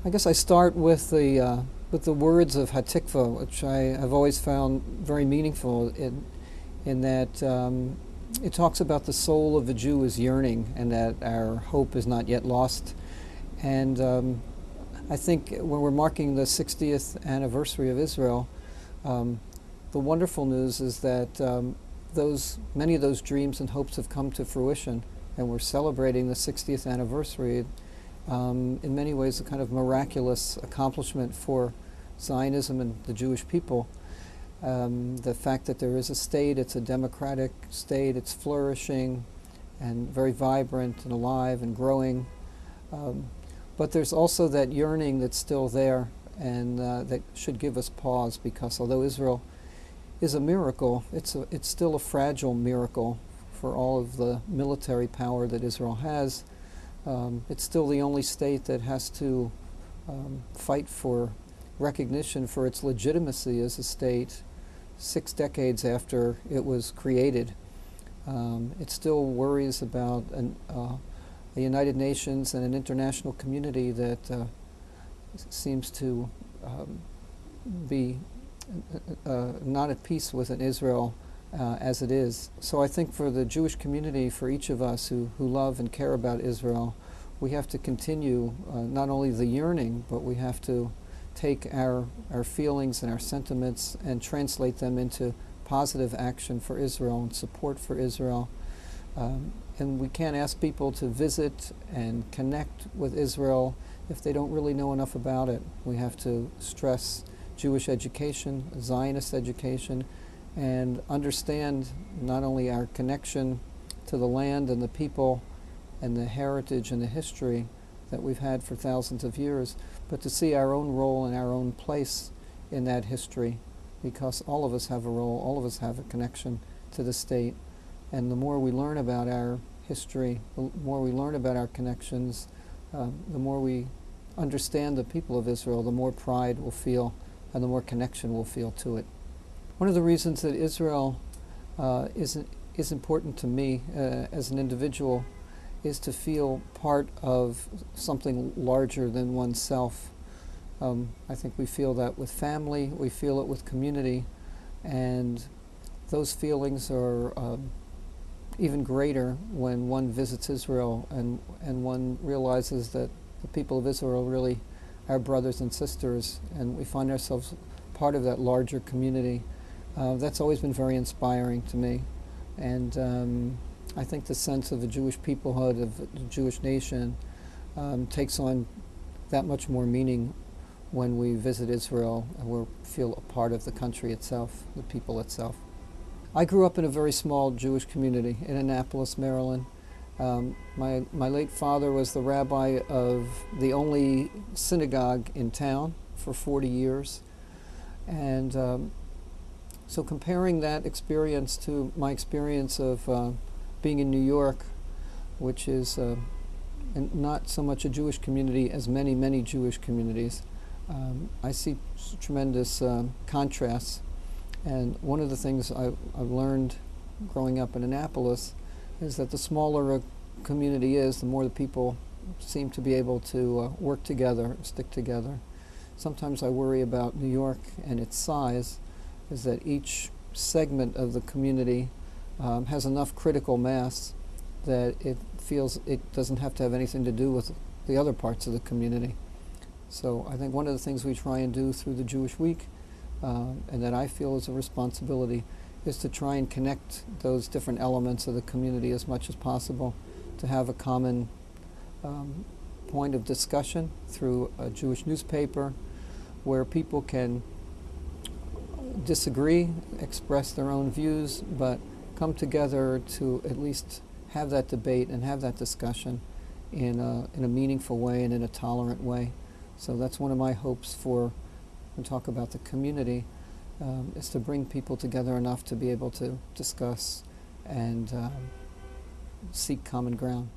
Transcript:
I guess I start with the words of Hatikva, which I have always found very meaningful in that it talks about the soul of the Jew is yearning and that our hope is not yet lost. And I think when we're marking the 60th anniversary of Israel, the wonderful news is that many of those dreams and hopes have come to fruition, and we're celebrating the 60th anniversary. In many ways, a kind of miraculous accomplishment for Zionism and the Jewish people. The fact that there is a state, it's a democratic state, it's flourishing and very vibrant and alive and growing. But there's also that yearning that's still there, and that should give us pause, because although Israel is a miracle, it's still a fragile miracle for all of the military power that Israel has. It's still the only state that has to fight for recognition for its legitimacy as a state 6 decades after it was created. It still worries about the United Nations and an international community that seems to be not at peace with an Israel as it is. So I think for the Jewish community, for each of us who love and care about Israel, we have to continue not only the yearning, but we have to take our feelings and our sentiments and translate them into positive action for Israel and support for Israel. And we can't ask people to visit and connect with Israel if they don't really know enough about it. We have to stress Jewish education, Zionist education, and understand not only our connection to the land and the people and the heritage and the history that we've had for thousands of years, but to see our own role and our own place in that history, because all of us have a role, all of us have a connection to the state. And the more we learn about our history, the more we learn about our connections, the more we understand the people of Israel, the more pride we'll feel and the more connection we'll feel to it. One of the reasons that Israel is important to me as an individual is to feel part of something larger than oneself. I think we feel that with family, we feel it with community, and those feelings are even greater when one visits Israel and one realizes that the people of Israel are really our brothers and sisters, and we find ourselves part of that larger community. That's always been very inspiring to me. And I think the sense of the Jewish peoplehood, of the Jewish nation, takes on that much more meaning when we visit Israel and we feel a part of the country itself, the people itself. I grew up in a very small Jewish community in Annapolis, Maryland. My late father was the rabbi of the only synagogue in town for 40 years. And so comparing that experience to my experience of being in New York, which is not so much a Jewish community as many Jewish communities, I see tremendous contrasts. And one of the things I've learned growing up in Annapolis is that the smaller a community is, the more the people seem to be able to work together, stick together. Sometimes I worry about New York and its size, is that each segment of the community has enough critical mass that it feels it doesn't have to have anything to do with the other parts of the community. So I think one of the things we try and do through the Jewish Week, and that I feel is a responsibility, is to try and connect those different elements of the community as much as possible, to have a common point of discussion through a Jewish newspaper where people can disagree, express their own views, but come together to at least have that debate and have that discussion in a meaningful way and in a tolerant way. So that's one of my hopes for, when we talk about the community, is to bring people together enough to be able to discuss and seek common ground.